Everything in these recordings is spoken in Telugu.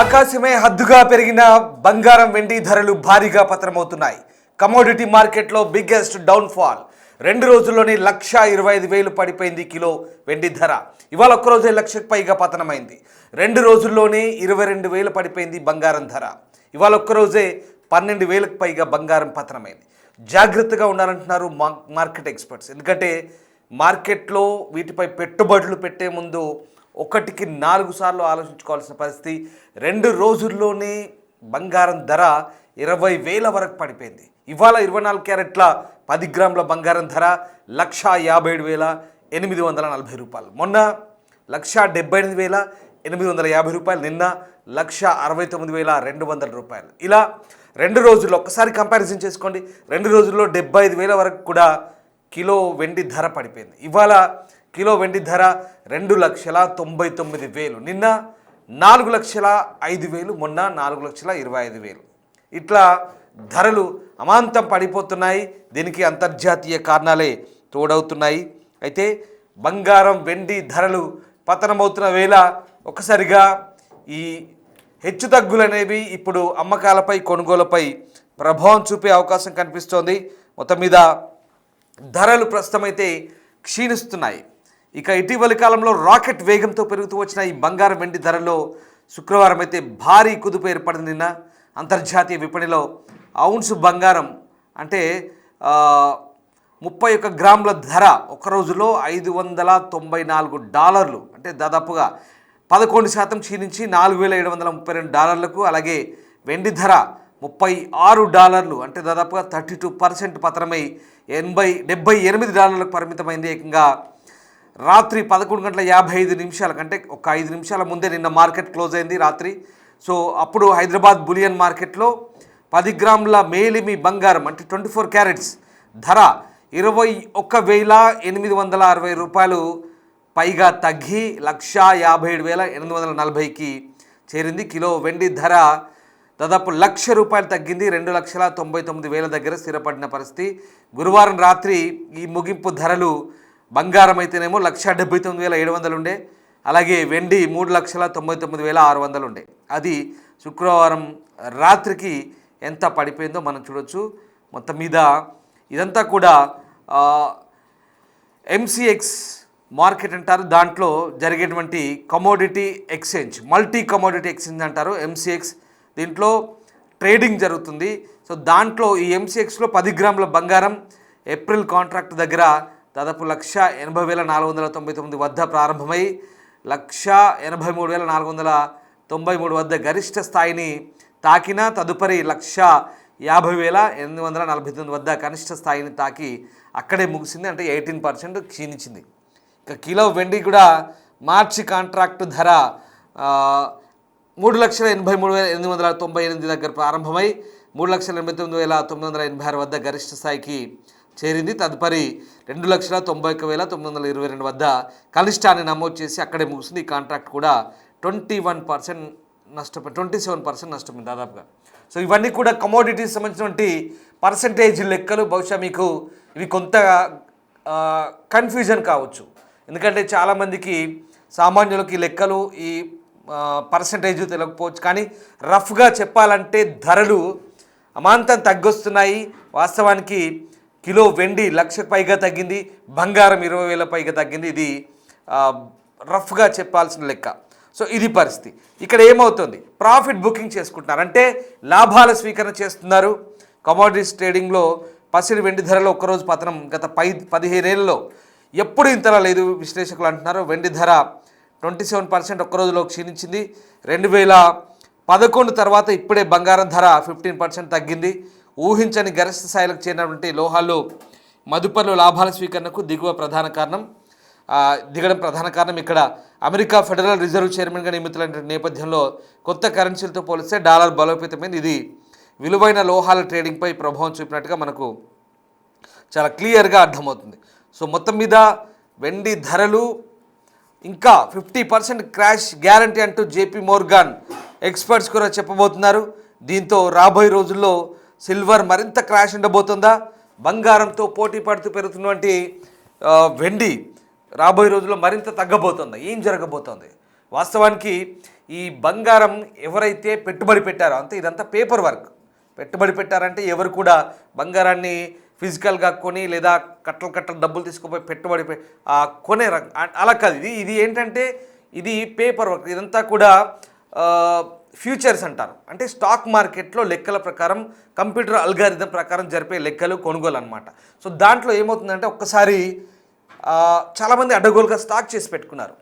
ఆకాశమే హద్దుగా పెరిగిన బంగారం వెండి ధరలు భారీగా పతనమవుతున్నాయి. కమోడిటీ మార్కెట్లో బిగ్గెస్ట్ డౌన్ఫాల్. 2 రోజుల్లోనే 1,25,000 పడిపోయింది కిలో వెండి ధర. ఇవాళ ఒక్కరోజే 1,00,000కు పైగా పతనమైంది. 2 రోజుల్లోనే 22,000 పడిపోయింది బంగారం ధర. ఇవాళ ఒక్కరోజే 12,000కు పైగా బంగారం పతనమైంది. జాగ్రత్తగా ఉండాలంటున్నారు మార్కెట్ ఎక్స్పర్ట్స్. ఎందుకంటే మార్కెట్లో వీటిపై పెట్టుబడులు పెట్టే ముందు ఒకటికి 4 సార్లు ఆలోచించుకోవాల్సిన పరిస్థితి. 2 రోజుల్లోనే బంగారం ధర 20,000 వరకు పడిపోయింది. ఇవాళ 24 క్యారెట్ల 10 గ్రాముల బంగారం ధర 1,57,840 రూపాయలు. మొన్న 1,78,850 రూపాయలు. నిన్న 1,69,200 రూపాయలు. ఇలా 2 రోజుల్లో ఒక్కసారి కంపారిజన్ చేసుకోండి. 2 రోజుల్లో 75,000 వరకు కూడా కిలో వెండి ధర పడిపోయింది. ఇవాళ కిలో వెండి ధర 2,99,000. నిన్న 4,05,000, మొన్న 4,25,000. ఇట్లా ధరలు అమాంతం పడిపోతున్నాయి. దీనికి అంతర్జాతీయ కారణాలే తోడవుతున్నాయి. అయితే బంగారం వెండి ధరలు పతనమవుతున్న వేళ ఒక్కసారిగా ఈ హెచ్చుతగ్గులు అనేవి ఇప్పుడు అమ్మకాలపై కొనుగోలుపై ప్రభావం చూపే అవకాశం కనిపిస్తోంది. మొత్తం మీద ధరలు ప్రస్తుతమైతే క్షీణిస్తున్నాయి. ఇక ఇటీవలి కాలంలో రాకెట్ వేగంతో పెరుగుతూ వచ్చిన ఈ బంగారం వెండి ధరల్లో శుక్రవారం అయితే భారీ కుదుపు ఏర్పడింది. నిన్న అంతర్జాతీయ విపణిలో ఔన్స్ బంగారం అంటే 31 గ్రాముల ధర ఒక రోజులో $594, అంటే దాదాపుగా 11% క్షీణించి $4,732. అలాగే వెండి ధర $36, అంటే దాదాపుగా 32% పతనమై $78 పరిమితమైంది. ఏకంగా రాత్రి 11:55 కంటే ఒక 5 నిమిషాల ముందే నిన్న మార్కెట్ క్లోజ్ అయింది రాత్రి. సో అప్పుడు హైదరాబాద్ బులియన్ మార్కెట్లో 10 గ్రాముల మేలిమి బంగారం అంటే 24 క్యారెట్స్ ధర 21,860 రూపాయలు పైగా తగ్గి 1,57,840కి చేరింది. కిలో వెండి ధర దాదాపు ₹1,00,000 తగ్గింది. 2,99,000 దగ్గర స్థిరపడిన పరిస్థితి. గురువారం రాత్రి ఈ ముగింపు ధరలు బంగారం అయితేనేమో 1,79,700 ఉండే, అలాగే వెండి 3,99,600 ఉండే. అది శుక్రవారం రాత్రికి ఎంత పడిపోయిందో మనం చూడొచ్చు. మొత్తం మీద ఇదంతా కూడా ఎంసీఎక్స్ మార్కెట్ అంటారు. దాంట్లో జరిగేటువంటి commodity exchange, multi commodity exchange అంటారు ఎంసీఎక్స్. దీంట్లో ట్రేడింగ్ జరుగుతుంది. సో దాంట్లో ఈ ఎంసీఎక్స్లో 10 గ్రాముల బంగారం ఏప్రిల్ కాంట్రాక్ట్ దగ్గర దాదాపు 1,80,499 వద్ద ప్రారంభమై 1,83,493 వద్ద గరిష్ట స్థాయిని తాకిన తదుపరి 1,50,849 వద్ద కనిష్ట స్థాయిని తాకి అక్కడే ముగిసింది. అంటే 18% క్షీణించింది. ఇక కిలో వెండి కూడా మార్చి కాంట్రాక్టు ధర 3,83,898 దగ్గర ప్రారంభమై 3,89,986 వద్ద గరిష్ట స్థాయికి చేరింది. తదుపరి 2,91,922 వద్ద కనిష్టాన్ని నమోదు చేసి అక్కడే ముగిసింది. ఈ కాంట్రాక్ట్ కూడా 27% నష్టపోయింది దాదాపుగా. సో ఇవన్నీ కూడా కమోడిటీస్ సంబంధించినటువంటి పర్సంటేజ్ లెక్కలు. బహుశా మీకు ఇవి కొంత కన్ఫ్యూజన్ కావచ్చు. ఎందుకంటే చాలామందికి సామాన్యులకి లెక్కలు ఈ పర్సంటేజ్ తెలియకపోవచ్చు. కానీ రఫ్గా చెప్పాలంటే ధరలు అమాంతం తగ్గొస్తున్నాయి. వాస్తవానికి కిలో వెండి 1,00,000 పైగా తగ్గింది, బంగారం 20,000 పైగా తగ్గింది. ఇది రఫ్గా చెప్పాల్సిన లెక్క. సో ఇది పరిస్థితి. ఇక్కడ ఏమవుతుంది, ప్రాఫిట్ బుకింగ్ చేసుకుంటున్నారు, అంటే లాభాల స్వీకరణ చేస్తున్నారు. కమోడిటీస్ ట్రేడింగ్లో పసిడి వెండి ధరలో ఒక్కరోజు పతనం గత 15 ఏళ్ళలో ఎప్పుడు ఇంతలా లేదు విశ్లేషకులు అంటున్నారు. వెండి ధర 27% ఒక్క రోజులో క్షీణించింది. 2011 తర్వాత ఇప్పుడే బంగారం ధర 15% తగ్గింది. ఊహించని గరిష్ట స్థాయిలకు చేరినటువంటి లోహాలు మదుపర్లు లాభాల స్వీకరణకు దిగడం ప్రధాన కారణం. ఇక్కడ అమెరికా ఫెడరల్ రిజర్వ్ చైర్మన్గా నియమితులైన నేపథ్యంలో కొత్త కరెన్సీలతో పోలిస్తే డాలర్ బలోపేతమైంది. ఇది విలువైన లోహాల ట్రేడింగ్పై ప్రభావం చూపినట్టుగా మనకు చాలా క్లియర్గా అర్థమవుతుంది. సో మొత్తం మీద వెండి ధరలు ఇంకా 50% క్రాష్ గ్యారంటీ అంటూ జేపీ మోర్గాన్ ఎక్స్పర్ట్స్ కూడా చెప్పబోతున్నారు. దీంతో రాబోయే రోజుల్లో సిల్వర్ మరింత క్రాష్ ఉండబోతుందా, బంగారంతో పోటీ పడుతూ పెరుగుతున్నటువంటి వెండి రాబోయే రోజుల్లో మరింత తగ్గబోతుందా, ఏం జరగబోతోంది? వాస్తవానికి ఈ బంగారం ఎవరైతే పెట్టుబడి పెట్టారో అంతే, ఇదంతా పేపర్ వర్క్. పెట్టుబడి పెట్టారంటే ఎవరు కూడా బంగారాన్ని ఫిజికల్గా కొని లేదా కట్టలు డబ్బులు తీసుకుపోయి పెట్టుబడి కొనే అలా కాదు. ఇది ఏంటంటే ఇది పేపర్ వర్క్. ఇదంతా కూడా ఫ్యూచర్స్ అంటారు. అంటే స్టాక్ మార్కెట్లో లెక్కల ప్రకారం కంప్యూటర్ అల్గారిథం ప్రకారం జరిపే లెక్కలు కొనుగోలు అనమాట. సో దాంట్లో ఏమవుతుందంటే ఒక్కసారి చాలామంది అడ్డగోలుగా స్టాక్ చేసి పెట్టుకున్నారు.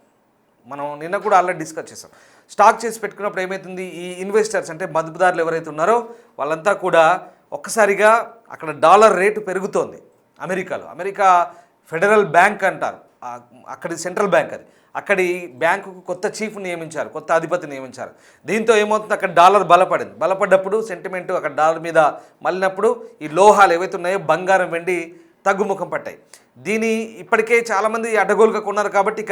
మనం నిన్న కూడా ఆల్రెడీ డిస్కస్ చేసాం. స్టాక్ చేసి పెట్టుకున్నప్పుడు ఏమవుతుంది, ఈ ఇన్వెస్టర్స్ అంటే మదుపుదారులు ఎవరైతే ఉన్నారో వాళ్ళంతా కూడా ఒక్కసారిగా అక్కడ డాలర్ రేటు పెరుగుతోంది. అమెరికా ఫెడరల్ బ్యాంక్ అంటారు, అక్కడి సెంట్రల్ బ్యాంక్ అది. అక్కడి బ్యాంకుకు కొత్త చీఫ్ నియమించారు, కొత్త అధిపతి నియమించారు. దీంతో ఏమవుతుంది, అక్కడ డాలర్ బలపడ్డప్పుడు సెంటిమెంట్ అక్కడ డాలర్ మీద మళ్ళినప్పుడు ఈ లోహాలు ఏవైతే ఉన్నాయో బంగారం వెండి తగ్గుముఖం పట్టాయి. దీని ఇప్పటికే చాలామంది అడ్డగోలుగా కొన్నారు కాబట్టి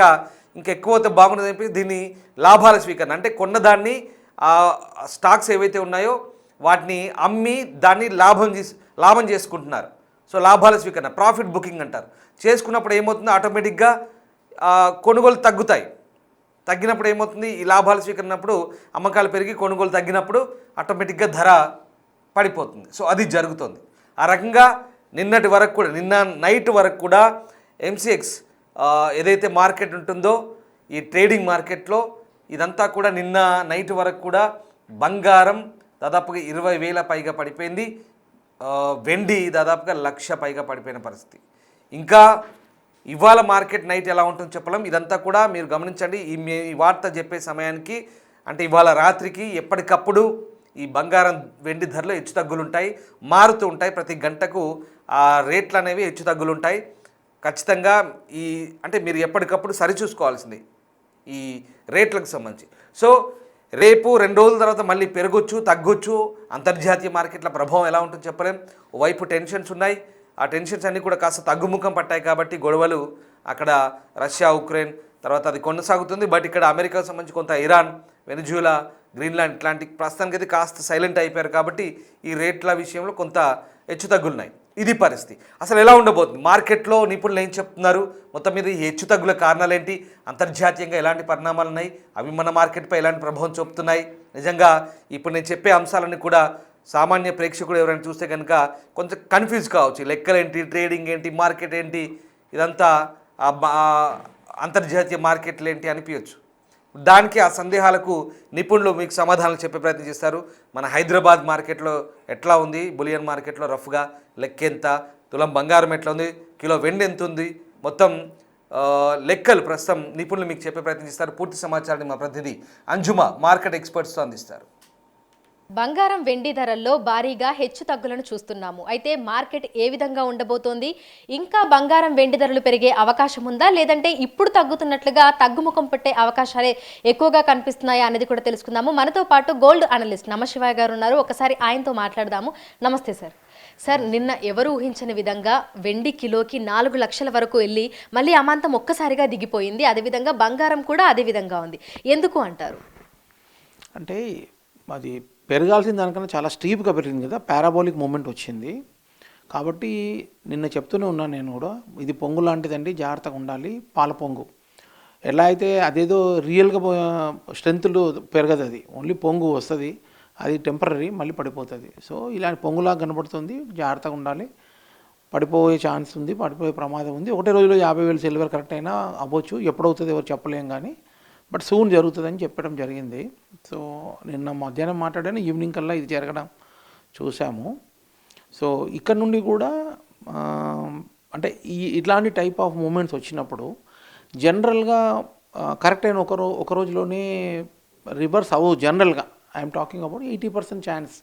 ఇంకా ఎక్కువ అయితే బాగుంటుంది చెప్పి దీన్ని లాభాల స్వీకరణ అంటే కొన్నదాన్ని స్టాక్స్ ఏవైతే ఉన్నాయో వాటిని అమ్మి దాన్ని లాభం చేసుకుంటున్నారు. సో లాభాల స్వీకరణ, ప్రాఫిట్ బుకింగ్ అంటారు. చేసుకున్నప్పుడు ఏమవుతుంది, ఆటోమేటిక్గా కొనుగోలు తగ్గినప్పుడు ఏమవుతుంది, ఈ లాభాలు స్వీకరించినప్పుడు అమ్మకాలు పెరిగి కొనుగోలు తగ్గినప్పుడు ఆటోమేటిక్గా ధర పడిపోతుంది. సో అది జరుగుతుంది. ఆ రకంగా నిన్న నైట్ వరకు కూడా ఎంసీఎక్స్ ఏదైతే మార్కెట్ ఉంటుందో ఈ ట్రేడింగ్ మార్కెట్లో ఇదంతా కూడా నిన్న నైట్ వరకు కూడా బంగారం దాదాపుగా 20,000 పైగా పడిపోయింది. వెండి దాదాపుగా 1,00,000 పైగా పడిపోయిన పరిస్థితి. ఇంకా ఇవాళ మార్కెట్ నైట్ ఎలా ఉంటుందో చెప్పలేం. ఇదంతా కూడా మీరు గమనించండి. ఈ వార్త చెప్పే సమయానికి అంటే ఇవాళ రాత్రికి ఎప్పటికప్పుడు ఈ బంగారం వెండి ధరలు హెచ్చుతగ్గులు ఉంటాయి, మారుతూ ఉంటాయి. ప్రతి గంటకు ఆ రేట్లు అనేవి హెచ్చుతగ్గులు ఉంటాయి. ఖచ్చితంగా అంటే మీరు ఎప్పటికప్పుడు సరిచూసుకోవాల్సింది ఈ రేట్లకు సంబంధించి. సో రేపు 2 రోజుల తర్వాత మళ్ళీ పెరగొచ్చు, తగ్గొచ్చు. అంతర్జాతీయ మార్కెట్ల ప్రభావం ఎలా ఉంటుందో చెప్పలేం. ఓవైపు టెన్షన్స్ ఉన్నాయి, ఆ టెన్షన్స్ అన్నీ కూడా కాస్త తగ్గుముఖం పట్టాయి కాబట్టి గొడవలు అక్కడ రష్యా ఉక్రెయిన్ తర్వాత అది కొనసాగుతుంది. బట్ ఇక్కడ అమెరికాకు సంబంధించి కొంత ఇరాన్, వెనిజులా, గ్రీన్లాండ్ ఇట్లాంటి ప్రస్తుతానికి అయితే కాస్త సైలెంట్ అయిపోయారు కాబట్టి ఈ రేట్ల విషయంలో కొంత హెచ్చుతగ్గులున్నాయి. ఇది పరిస్థితి. అసలు ఎలా ఉండబోతుంది మార్కెట్లో నిపుణులు ఏం చెప్తున్నారు, మొత్తం మీద ఈ హెచ్చుతగ్గుల కారణాలు ఏంటి, అంతర్జాతీయంగా ఎలాంటి పరిణామాలు ఉన్నాయి, అవి మన మార్కెట్పై ఎలాంటి ప్రభావం చూపుతున్నాయి. నిజంగా ఇప్పుడు నేను చెప్పే అంశాలన్నీ కూడా సామాన్య ప్రేక్షకుడు ఎవరైనా చూస్తే కనుక కొంచెం కన్ఫ్యూజ్ కావచ్చు. లెక్కలేంటి, ట్రేడింగ్ ఏంటి, మార్కెట్ ఏంటి, ఇదంతా అంతర్జాతీయ మార్కెట్లు ఏంటి అనిపించచ్చు. దానికి ఆ సందేహాలకు నిపుణులు మీకు సమాధానాలు చెప్పే ప్రయత్నం చేస్తారు. మన హైదరాబాద్ మార్కెట్లో ఎట్లా ఉంది, బులియన్ మార్కెట్లో రఫ్గా లెక్కెంత, తులం బంగారం ఎట్లా ఉంది, కిలో వెండి ఎంత ఉంది, మొత్తం లెక్కలు ప్రస్తుతం నిపుణులు మీకు చెప్పే ప్రయత్నం చేస్తారు. పూర్తి సమాచారాన్ని మా ప్రతినిధి అంజుమా మార్కెట్ ఎక్స్పర్ట్స్తో అందిస్తారు. బంగారం వెండి ధరల్లో భారీగా హెచ్చు తగ్గులను చూస్తున్నాము. అయితే మార్కెట్ ఏ విధంగా ఉండబోతోంది, ఇంకా బంగారం వెండి ధరలు పెరిగే అవకాశం ఉందా, లేదంటే ఇప్పుడు తగ్గుతున్నట్లుగా తగ్గుముఖం పట్టే అవకాశాలే ఎక్కువగా కనిపిస్తున్నాయా అనేది కూడా తెలుసుకుందాము. మనతో పాటు గోల్డ్ అనలిస్ట్ నమశివాయ గారు ఉన్నారు. ఒకసారి ఆయనతో మాట్లాడదాము. నమస్తే సార్. సార్, నిన్న ఎవరు ఊహించని విధంగా వెండి కిలోకి 4 లక్షల వరకు వెళ్ళి మళ్ళీ అమాంతం ఒక్కసారిగా దిగిపోయింది. అదేవిధంగా బంగారం కూడా అదే విధంగా ఉంది. ఎందుకు అంటారు? అంటే అది పెరగాల్సిన దానికన్నా చాలా స్టీప్గా పెరిగింది కదా, పారాబోలిక్ మూమెంట్ వచ్చింది. కాబట్టి నిన్న చెప్తూనే ఉన్నాను నేను కూడా, ఇది పొంగు లాంటిదండి, జాగ్రత్తగా ఉండాలి. పాల పొంగు ఎలా అయితే అదేదో రియల్గా స్ట్రెంత్లు పెరగదు, అది ఓన్లీ పొంగు వస్తుంది, అది టెంపరీ, మళ్ళీ పడిపోతుంది. సో ఇలాంటి పొంగులాగా కనబడుతుంది, జాగ్రత్తగా ఉండాలి. పడిపోయే ఛాన్స్ ఉంది, పడిపోయే ప్రమాదం ఉంది. ఒకటే రోజులో 50,000 సిల్వర్ కరెక్ట్ అయినా అవ్వచ్చు, ఎప్పుడవుతుంది ఎవరు చెప్పలేం, కానీ బట్ సూన్ జరుగుతుందని చెప్పడం జరిగింది. సో నిన్న మధ్యాహ్నం మాట్లాడాను, ఈవినింగ్ కల్లా ఇది జరగడం చూసాము. సో ఇక్కడ నుండి కూడా అంటే ఇట్లాంటి టైప్ ఆఫ్ మూమెంట్స్ వచ్చినప్పుడు జనరల్గా కరెక్ట్ అయిన ఒక రోజులోనే రివర్స్ అవ్వదు. జనరల్గా ఐఎమ్ టాకింగ్ అబౌట్ 80% ఛాన్స్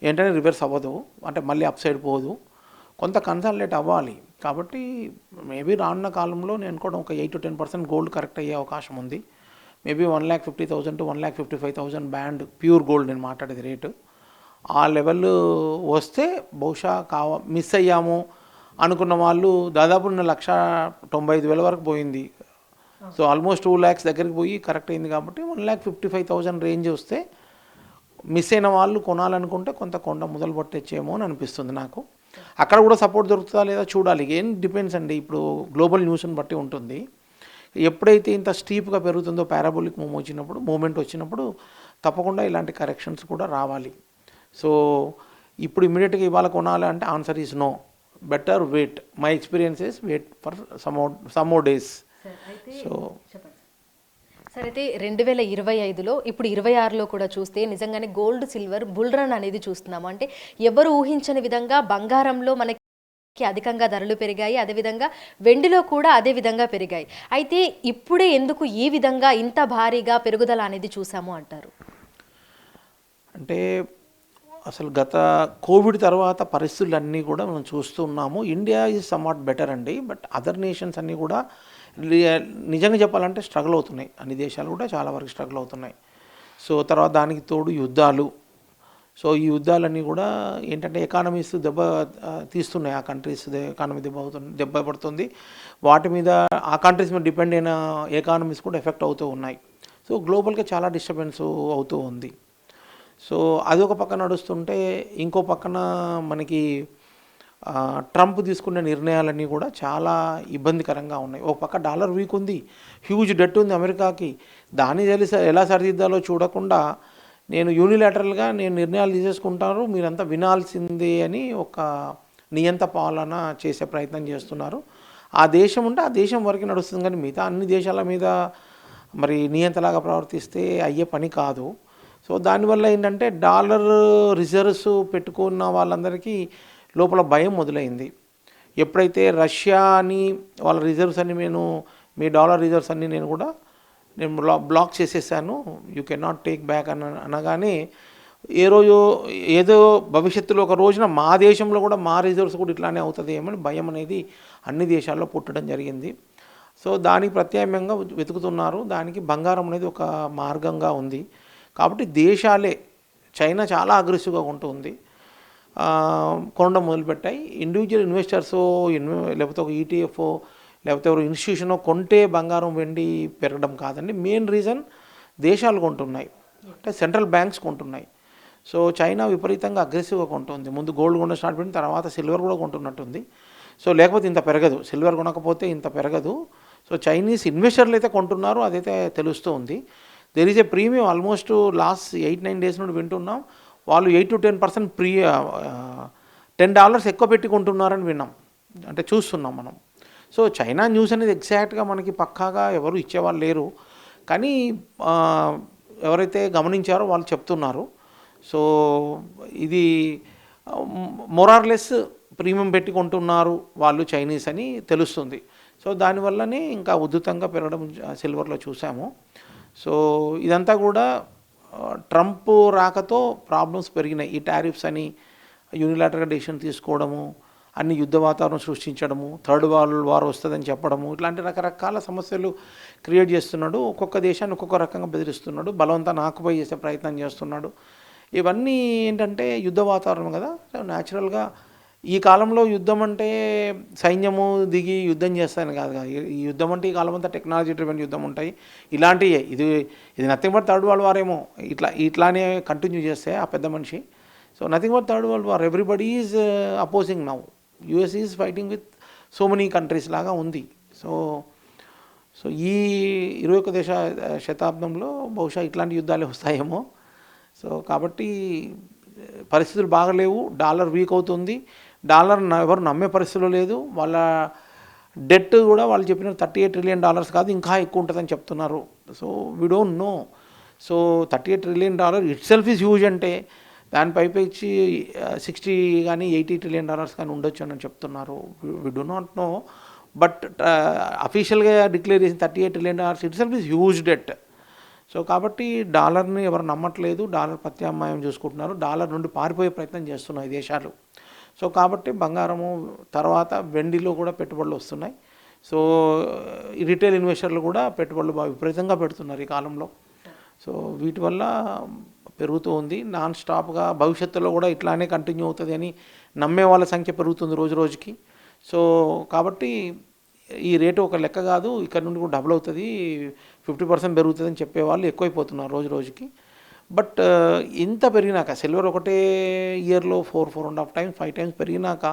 ఏంటంటే రివర్స్ అవ్వదు, అంటే మళ్ళీ అప్ సైడ్ పోదు, కొంత కన్సాలిడేట్ అవ్వాలి. కాబట్టి మేబీ రానున్న కాలంలో నేను అనుకోవడం ఒక 8 to 10% గోల్డ్ కరెక్ట్ అయ్యే అవకాశం ఉంది. Maybe 1,50,000 to 1,55,000 band pure gold నేను మాట్లాడేది రేటు. ఆ లెవెల్ వస్తే బహుశా మిస్ అయ్యాము అనుకున్న వాళ్ళు దాదాపు 1,90,000 వరకు పోయింది. సో ఆల్మోస్ట్ 2 lakhs దగ్గరికి పోయి కరెక్ట్ అయింది. కాబట్టి 1,55,000 రేంజ్ వస్తే మిస్ అయిన వాళ్ళు కొనాలనుకుంటే కొంత కొండ మొదలు పట్టేచ్చేమో అని అనిపిస్తుంది నాకు. అక్కడ కూడా సపోర్ట్ దొరుకుతుందా లేదా చూడాలి. ఏం డిపెండ్స్ అండి, ఇప్పుడు గ్లోబల్ న్యూస్ని బట్టి ఉంటుంది. ఎప్పుడైతే ఇంత స్టీప్గా పెరుగుతుందో పారాబోలిక్ మూమెంట్ వచ్చినప్పుడు తప్పకుండా ఇలాంటి కరెక్షన్స్ కూడా రావాలి. సో ఇప్పుడు ఇమీడియట్గా ఇవాళ కొనాలి అంటే answer is no. Better wait. My experiences wait for some more days. So సరే, అయితే 2025లో ఇప్పుడు 26లో కూడా చూస్తే నిజంగానే గోల్డ్ సిల్వర్ బుల్ రన్ అనేది చూస్తున్నాము. అంటే ఎవరు ఊహించని విధంగా బంగారంలో మనకి అధికంగా ధరలు పెరిగాయి, అదేవిధంగా వెండిలో కూడా అదే విధంగా పెరిగాయి. అయితే ఇప్పుడే ఎందుకు ఈ విధంగా ఇంత భారీగా పెరుగుదల అనేది చూసాము అంటారు? అంటే అసలు గత కోవిడ్ తర్వాత పరిస్థితులన్నీ కూడా మనం చూస్తున్నాము. ఇండియా ఈజ్ సమ్వాట్ బెటర్ అండి, బట్ అదర్ నేషన్స్ అన్నీ కూడా నిజంగా చెప్పాలంటే స్ట్రగుల్ అవుతున్నాయి. అన్ని దేశాలు కూడా చాలా వరకు స్ట్రగుల్ అవుతున్నాయి. సో తర్వాత దానికి తోడు యుద్ధాలు. సో ఈ యుద్ధాలన్నీ కూడా ఏంటంటే ఎకానమీస్ తీస్తున్నాయి. ఆ కంట్రీస్ ఎకానమీ దెబ్బ పడుతుంది. వాటి మీద ఆ కంట్రీస్ మీద డిపెండ్ అయిన ఎకానమీస్ కూడా ఎఫెక్ట్ అవుతూ ఉన్నాయి. సో గ్లోబల్గా చాలా డిస్టర్బెన్స్ అవుతూ ఉంది. సో అదొక పక్కన నడుస్తుంటే ఇంకో పక్కన మనకి ట్రంప్ తీసుకునే నిర్ణయాలన్నీ కూడా చాలా ఇబ్బందికరంగా ఉన్నాయి. ఒక పక్క డాలర్ వీక్ ఉంది, హ్యూజ్ డెట్ ఉంది అమెరికాకి. దాన్ని ఎలా సరిదిద్దాలో చూడకుండా నేను యూనిలాటరల్గా నిర్ణయాలు తీసేసుకుంటాను, మీరంతా వినాల్సిందే అని ఒక నియంత పాలన చేసే ప్రయత్నం చేస్తున్నారు. ఆ దేశం ఉంటే ఆ దేశం వరకు నడుస్తుంది, కానీ మిగతా అన్ని దేశాల మీద మరి నియంతలాగా ప్రవర్తిస్తే అయ్యే పని కాదు. సో దానివల్ల ఏంటంటే డాలర్ రిజర్వ్స్ పెట్టుకున్న వాళ్ళందరికీ లోపల భయం మొదలైంది. ఎప్పుడైతే రష్యాని వాళ్ళ రిజర్వ్స్ అన్ని మీ డాలర్ రిజర్వ్స్ అన్నీ నేను బ్లాక్ చేసేసాను, you can not take back అనగానే ఏదో భవిష్యత్తులో ఒక రోజున మా దేశంలో కూడా మా రిజర్వ్స్ కూడా ఇట్లానే అవుతుంది ఏమని భయం అనేది అన్ని దేశాల్లో పుట్టడం జరిగింది. సో దానికి ప్రత్యామ్నాయంగా వెతుకుతున్నారు. దానికి బంగారం అనేది ఒక మార్గంగా ఉంది. కాబట్టి దేశాలే, చైనా చాలా అగ్రెసివ్గా ఉంటుంది, కొనడం మొదలుపెట్టాయి. ఇండివిజువల్ ఇన్వెస్టర్స్ లేకపోతే ఒక ఈటీఎఫ్ లేకపోతే ఎవరు ఇన్స్టిట్యూషన్ కొంటే బంగారం వెండి పెరగడం కాదండి. మెయిన్ రీజన్ దేశాలు కొంటున్నాయి, అంటే సెంట్రల్ బ్యాంక్స్ కొంటున్నాయి. సో చైనా విపరీతంగా అగ్రెసివ్గా కొంటుంది. ముందు గోల్డ్ కొనడం స్టార్ట్ పెట్టిన తర్వాత సిల్వర్ కూడా కొంటున్నట్టుంది. సో లేకపోతే ఇంత పెరగదు, సిల్వర్ కొనకపోతే ఇంత పెరగదు. సో చైనీస్ ఇన్వెస్టర్లు అయితే కొంటున్నారు, అదైతే తెలుస్తూ ఉంది. There is a premium almost last 8-9 days నుండి వింటున్నాం. వాళ్ళు 8 to 10% $10 ఎక్కువ పెట్టి కొంటున్నారని విన్నాం, అంటే చూస్తున్నాం మనం. సో చైనా న్యూస్ అనేది ఎగ్జాక్ట్గా మనకి పక్కాగా ఎవరు ఇచ్చేవాళ్ళు లేరు, కానీ ఎవరైతే గమనించారో వాళ్ళు చెప్తున్నారు. సో ఇది మొరార్లెస్ ప్రీమియం పెట్టి కొంటున్నారు వాళ్ళు చైనీస్ అని తెలుస్తుంది. సో దానివల్లనే ఇంకా ఉధృతంగా పెరగడం సిల్వర్లో చూసాము. సో ఇదంతా కూడా ట్రంప్ రాకతో ప్రాబ్లమ్స్ పెరిగినాయి. ఈ టారిఫ్స్ అని యూనిలాటరల్గా డెసిషన్ తీసుకోవడము, అన్ని యుద్ధ వాతావరణం సృష్టించడము, థర్డ్ వరల్డ్ వార్ వస్తుందని చెప్పడము, ఇట్లాంటి రకరకాల సమస్యలు క్రియేట్ చేస్తున్నాడు. ఒక్కొక్క దేశాన్ని ఒక్కొక్క రకంగా బెదిరిస్తున్నాడు, బలవంతాన్ని ఆక్యుపై చేసే ప్రయత్నం చేస్తున్నాడు. ఇవన్నీ ఏంటంటే యుద్ధ వాతావరణం కదా. న్యాచురల్గా ఈ కాలంలో యుద్ధం అంటే సైన్యము దిగి యుద్ధం చేస్తాను కాదు కదా. ఈ యుద్ధం అంటే ఈ కాలం అంతా టెక్నాలజీ డ్రివెన్ యుద్ధం ఉంటాయి, ఇలాంటివే. ఇది nothing but third world war ఏమో ఇట్లానే కంటిన్యూ చేస్తే ఆ పెద్ద మనిషి. So nothing but third world war, everybody is opposing now. US is fighting with so many countries లాగా ఉంది. సో ఈ 21వ శతాబ్దంలో బహుశా ఇట్లాంటి యుద్ధాలే వస్తాయేమో. సో కాబట్టి పరిస్థితులు బాగలేవు, డాలర్ వీక్ అవుతుంది. డాలర్ ఎవరు నమ్మే పరిస్థితులు లేదు. వాళ్ళ డెట్ కూడా వాళ్ళు చెప్పిన $38 trillion కాదు, ఇంకా ఎక్కువ ఉంటుందని చెప్తున్నారు. So we don't know. So $38 trillion itself is huge. అంటే దానిపై ఇచ్చి 60 కానీ $80 trillion కానీ ఉండొచ్చు అని చెప్తున్నారు. We do not know, but అఫీషియల్గా డిక్లేర్ చేసిన $38 trillion itself is huge debt. So కాబట్టి డాలర్ని ఎవరు నమ్మట్లేదు, డాలర్ ప్రత్యామ్నాయం చూసుకుంటున్నారు, డాలర్ నుండి పారిపోయే ప్రయత్నం చేస్తున్నాయి దేశాలు. సో కాబట్టి బంగారము తర్వాత వెండిలో కూడా పెట్టుబడులు వస్తున్నాయి. సో రిటైల్ ఇన్వెస్టర్లు కూడా పెట్టుబడులు బాగా విపరీతంగా పెడుతున్నారు ఈ కాలంలో. సో వీటి వల్ల పెరుగుతూ ఉంది నాన్ స్టాప్గా. భవిష్యత్తులో కూడా ఇట్లానే కంటిన్యూ అవుతుంది అని నమ్మే వాళ్ళ సంఖ్య పెరుగుతుంది రోజు రోజుకి. సో కాబట్టి ఈ రేటు ఒక లెక్క కాదు, ఇక్కడ నుండి కూడా డబుల్ అవుతుంది, 50% పెరుగుతుంది అని చెప్పేవాళ్ళు ఎక్కువైపోతున్నారు రోజు రోజుకి. బట్ ఇంత పెరిగినాక సిల్వర్ ఒకటే ఇయర్లో 4.5 times 5 times పెరిగినాక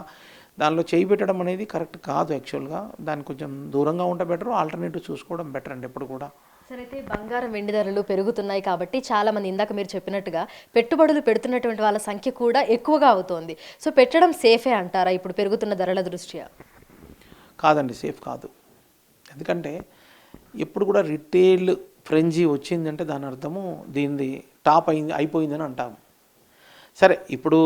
దానిలో చేయి పెట్టడం అనేది కరెక్ట్ కాదు. యాక్చువల్గా దానికి కొంచెం దూరంగా ఉంటే బెటర్, ఆల్టర్నేటివ్ చూసుకోవడం బెటర్ అండి ఎప్పుడు కూడా. సరే, అయితే బంగారం వెండి ధరలు పెరుగుతున్నాయి కాబట్టి చాలామంది ఇందాక మీరు చెప్పినట్టుగా పెట్టుబడులు పెడుతున్నటువంటి వాళ్ళ సంఖ్య కూడా ఎక్కువగా అవుతోంది. సో పెట్టడం సేఫే అంటారా ఇప్పుడు పెరుగుతున్న ధరల దృష్ట్యా? కాదండి, సేఫ్ కాదు. ఎందుకంటే ఎప్పుడు కూడా రిటైల్ ఫ్రెంజీ వచ్చిందంటే దాని అర్థము దీనిది టాప్ అయిపోయిందని అంటాము. సరే, ఇప్పుడు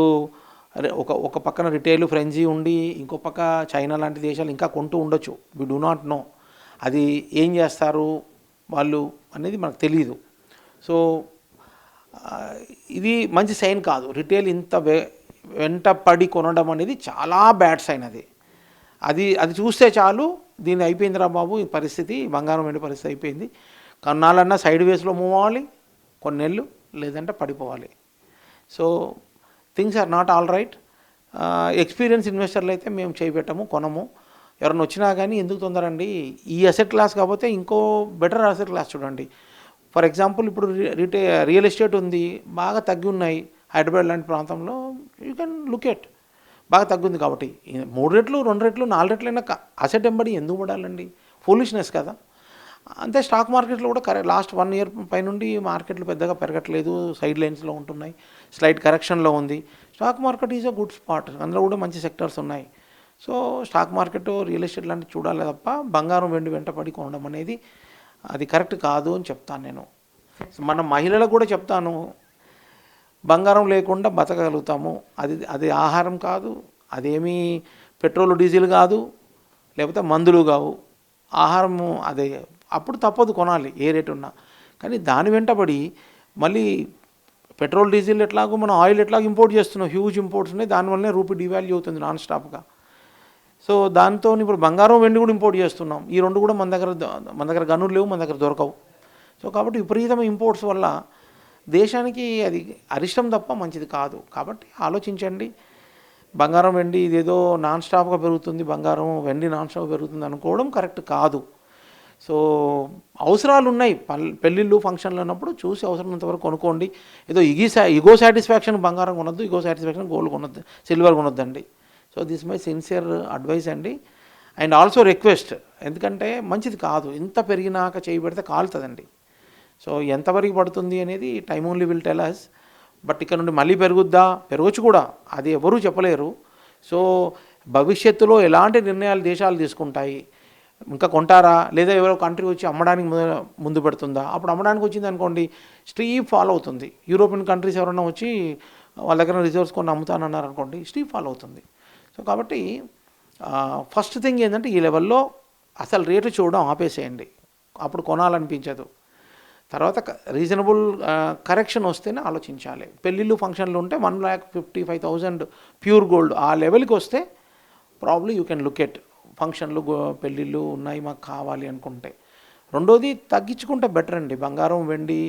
ఒక పక్కన రిటైల్ ఫ్రెంజీ ఉండి ఇంకో పక్క చైనా లాంటి దేశాలు ఇంకా కొంటూ ఉండొచ్చు. We do not know. అది ఏం చేస్తారు వాళ్ళు అనేది మనకు తెలియదు. సో ఇది మంచి సైన్ కాదు. రిటైల్ ఇంత వెంట పడి కొనడం అనేది చాలా బ్యాడ్ సైన్. అది చూస్తే చాలు దీన్ని అయిపోయిందిరా బాబు, ఈ పరిస్థితి బంగారం వెండి పరిస్థితి అయిపోయింది, కొన్నాళ్ళన్నా సైడ్ వేస్లో మూవ్ అవ్వాలి కొన్నేళ్ళు, లేదంటే పడిపోవాలి. So things are not all right. Experience ఇన్వెస్టర్లు అయితే మేము చేయబెట్టము, కొనము. ఎవరైనా వచ్చినా కానీ ఎందుకు తొందరండి, ఈ అసెట్ క్లాస్ కాకపోతే ఇంకో బెటర్ అసెట్ క్లాస్ చూడండి. ఫర్ ఎగ్జాంపుల్ ఇప్పుడు రియల్ ఎస్టేట్ ఉంది, బాగా తగ్గి ఉన్నాయి హైదరాబాద్ లాంటి ప్రాంతంలో. యూ కెన్ లుక్ ఎట్, బాగా తగ్గుంది కాబట్టి 3 రెట్లు 2 రెట్లు 4 రెట్లైనా అసెట్ ఎంబడి ఎందుకు పడాలండి? ఫూలిష్నెస్ కదా. అంతే స్టాక్ మార్కెట్లో కూడా లాస్ట్ 1 ఇయర్ పైనుండి మార్కెట్లు పెద్దగా పెరగట్లేదు, సైడ్ లైన్స్లో ఉంటున్నాయి, స్లైట్ కరెక్షన్లో ఉంది. Stock market is a good spot, అందులో కూడా మంచి సెక్టర్స్ ఉన్నాయి. So stock market, real estate లాంటివి చూడాలి తప్ప బంగారం వెండి వెంటపడి కొనడం అనేది అది కరెక్ట్ కాదు అని చెప్తాను నేను. మన మహిళలకు కూడా చెప్తాను, బంగారం లేకుండా బతకగలుగుతాము. అది ఆహారం కాదు, అదేమీ పెట్రోల్ డీజిల్ కాదు, లేకపోతే మందులు కావు. ఆహారము అదే, అప్పుడు తప్పదు కొనాలి ఏ రేటు ఉన్నా. కానీ దాని వెంటబడి మళ్ళీ పెట్రోల్ డీజిల్ ఎట్లాగో మనం ఆయిల్ ఎట్లాగో ఇంపోర్ట్ చేస్తున్నాం, హ్యూజ్ ఇంపోర్ట్స్ ఉన్నాయి, దానివల్లనే రూపీ డివాల్యూ అవుతుంది నాన్ స్టాప్గా. సో దాంతో ఇప్పుడు బంగారం వెండి కూడా ఇంపోర్ట్ చేస్తున్నాం. ఈ రెండు కూడా మన దగ్గర గనులు లేవు, మన దగ్గర దొరకవు. సో కాబట్టి విపరీతమైన ఇంపోర్ట్స్ వల్ల దేశానికి అది అరిష్టం తప్ప మంచిది కాదు. కాబట్టి ఆలోచించండి. బంగారం వెండి ఇదేదో నాన్ స్టాప్గా పెరుగుతుంది, బంగారం వెండి నాన్ స్టాప్ పెరుగుతుంది అనుకోవడం కరెక్ట్ కాదు. సో అవసరాలు ఉన్నాయి, పెళ్ళిళ్ళు ఫంక్షన్లు అన్నప్పుడు చూసి అవసరమైనంత వరకు కొనుక్కోండి. ఏదో ఇగో సాటిస్ఫాక్షన్ బంగారం కొనొద్దు, ఇగో సాటిస్ఫాక్షన్ గోల్డ్ కొనొద్దు, సిల్వర్ కొనొద్దండి. So this my sincere advice అండి. అండ్ ఆల్సో రిక్వెస్ట్, ఎందుకంటే మంచిది కాదు, ఇంత పెరిగినాక చేయి పెడితే కాలుతుందండి. సో ఎంతవరకు పడుతుంది అనేది time only will tell us. But ఇక్కడ నుండి మళ్ళీ పెరగచ్చు కూడా, అది ఎవరూ చెప్పలేరు. సో భవిష్యత్తులో ఎలాంటి నిర్ణయాలు దేశాలు తీసుకుంటాయి, ఇంకా కొంటారా లేదా ఎవరో కంట్రీ వచ్చి అమ్మడానికి ముందు పెడుతుందా? అప్పుడు అమ్మడానికి వచ్చింది అనుకోండి, స్ట్రీప్ ఫాలో అవుతుంది. యూరోపియన్ కంట్రీస్ ఎవరైనా వచ్చి వాళ్ళ దగ్గర రిజర్వ్స్ కొన్ని అమ్ముతానన్నారు అనుకోండి, స్ట్రీప్ ఫాలో అవుతుంది. సో కాబట్టి ఫస్ట్ థింగ్ ఏంటంటే ఈ లెవెల్లో అసలు రేటు చూడడం ఆపేసేయండి, అప్పుడు కొనాలనిపించదు. తర్వాత రీజనబుల్ కరెక్షన్ వస్తేనే ఆలోచించాలి. పెళ్ళిళ్ళు ఫంక్షన్లు ఉంటే 1,55,000 ప్యూర్ గోల్డ్ ఆ లెవెల్కి వస్తే probably you can look at. ఫంక్షన్లు పెళ్ళిళ్ళు ఉన్నాయి మాకు కావాలి అనుకుంటే. రెండోది తగ్గించుకుంటే బెటర్ అండి. బంగారం వెండి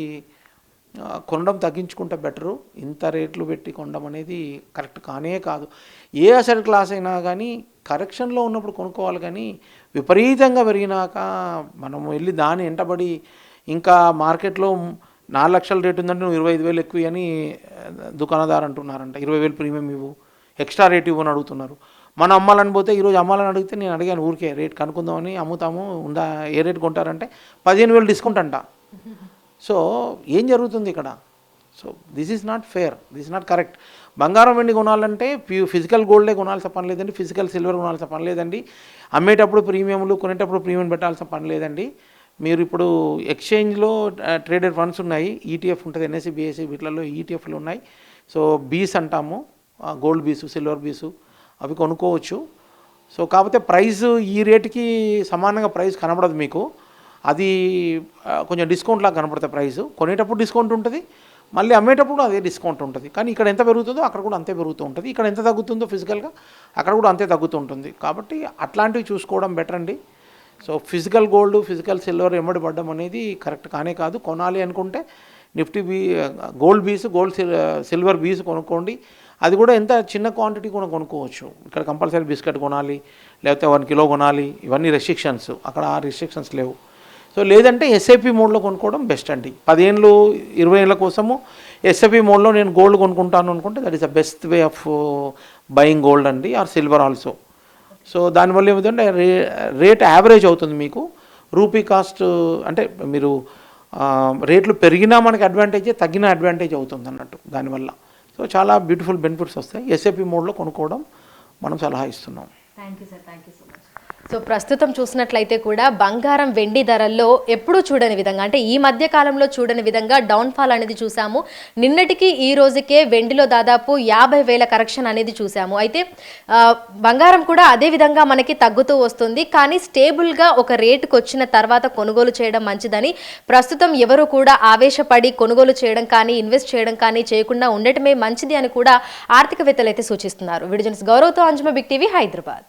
కొనడం తగ్గించుకుంటే బెటరు. ఇంత రేట్లు పెట్టి కొనడం అనేది కరెక్ట్ కానే కాదు. ఏ అసెట్ క్లాస్ అయినా కానీ కరెక్షన్లో ఉన్నప్పుడు కొనుక్కోవాలి, కానీ విపరీతంగా పెరిగినాక మనం వెళ్ళి దాని వెంటబడి ఇంకా మార్కెట్లో 4 లక్షల రేటు ఉందంటే నువ్వు 25,000 ఎక్కువ అని దుకాణదారు అంటున్నారంట. 20,000 ప్రీమియం ఇవ్వు, ఎక్స్ట్రా రేట్ ఇవ్వని అడుగుతున్నారు. మనం అమ్మాలని పోతే ఈరోజు అమ్మాలని అడిగితే నేను అడిగాను ఊరికే రేట్ కనుక్కుందామని, అమ్ముతాము ఉందా ఏ రేట్ కొంటారంటే 15,000 డిస్కౌంట్ అంట. సో ఏం జరుగుతుంది ఇక్కడ? So this is not fair, this is not correct. బంగారం వెండి కొనాలంటే ఫిజికల్ గోల్డే కొనాల్సిన పని లేదండి, ఫిజికల్ సిల్వర్ కొనాల్సిన పని లేదండి, అమ్మేటప్పుడు ప్రీమియంలు కొనేటప్పుడు ప్రీమియం పెట్టాల్సిన పని లేదండి. మీరు ఇప్పుడు ఎక్స్చేంజ్లో ట్రేడెడ్ ఫండ్స్ ఉన్నాయి, ఈటీఎఫ్ ఉంటుంది, ఎన్ఎస్సి బిఎస్సి వీటిలలో ఈటీఎఫ్లు ఉన్నాయి. సో బీస్ అంటాము, గోల్డ్ బీసు సిల్వర్ బీసు, అవి కొనుక్కోవచ్చు. సో కాకపోతే ప్రైస్ ఈ రేటుకి సమానంగా ప్రైస్ కనబడదు మీకు, అది కొంచెం డిస్కౌంట్ లాగా కనబడుతుంది. ప్రైస్ కొనేటప్పుడు డిస్కౌంట్ ఉంటుంది, మళ్ళీ అమ్మేటప్పుడు అదే డిస్కౌంట్ ఉంటుంది. కానీ ఇక్కడ ఎంత పెరుగుతుందో అక్కడ కూడా అంతే పెరుగుతూ ఉంటుంది, ఇక్కడ ఎంత తగ్గుతుందో ఫిజికల్గా అక్కడ కూడా అంతే తగ్గుతూ ఉంటుంది. కాబట్టి అట్లాంటివి చూసుకోవడం బెటర్ అండి. So physical gold physical silver ఎమ్మడి పడ్డం అనేది కరెక్ట్ కానే కాదు. కొనాలి అనుకుంటే నిఫ్టీ గోల్డ్ బీస్ సిల్వర్ బీస్ కొనుక్కోండి. అది కూడా ఎంత చిన్న క్వాంటిటీ కూడా కొనుక్కోవచ్చు. ఇక్కడ కంపల్సరీ బిస్కెట్ కొనాలి, లేకపోతే 1 కిలో కొనాలి, ఇవన్నీ రెస్ట్రిక్షన్స్, అక్కడ ఆ రెస్ట్రిక్షన్స్ లేవు. సో లేదంటే ఎస్ఐపి మోడ్లో కొనుక్కోవడం బెస్ట్ అండి. 10 ఏళ్ళు 20 ఏళ్ళ కోసము ఎస్ఐపి మోడ్లో నేను గోల్డ్ కొనుక్కుంటాను అనుకుంటే that is the best way of buying gold అండి, ఆర్ సిల్వర్ ఆల్సో. సో దానివల్ల ఏమవుతుందంటే రేట్ యావరేజ్ అవుతుంది మీకు. రూపీ కాస్ట్ అంటే మీరు రేట్లు పెరిగినా మనకి అడ్వాంటేజ్, తగ్గిన అడ్వాంటేజ్ అవుతుంది అన్నట్టు దానివల్ల. సో చాలా బ్యూటిఫుల్ బెనిఫిట్స్ వస్తాయి. ఎస్ఐపి మోడ్లో కొనుక్కోవడం మనం సలహా ఇస్తున్నాం. Thank you sir, thank you so much. So ప్రస్తుతం చూసినట్లయితే కూడా బంగారం వెండి ధరల్లో ఎప్పుడూ చూడని విధంగా, అంటే ఈ మధ్య కాలంలో చూడని విధంగా డౌన్ఫాల్ అనేది చూసాము. నిన్నటికి ఈ రోజుకే వెండిలో దాదాపు 50,000 కరెక్షన్ అనేది చూసాము. అయితే బంగారం కూడా అదే విధంగా మనకి తగ్గుతూ వస్తుంది. కానీ స్టేబుల్గా ఒక రేటుకు వచ్చిన తర్వాత కొనుగోలు చేయడం మంచిదని, ప్రస్తుతం ఎవరు కూడా ఆవేశపడి కొనుగోలు చేయడం కానీ ఇన్వెస్ట్ చేయడం కానీ చేయకుండా ఉండటమే మంచిది అని కూడా ఆర్థికవేత్తలు అయితే సూచిస్తున్నారు. విడిజన్స్ గౌరవ్తో అంజుమ, బిగ్ టీవీ, హైదరాబాద్.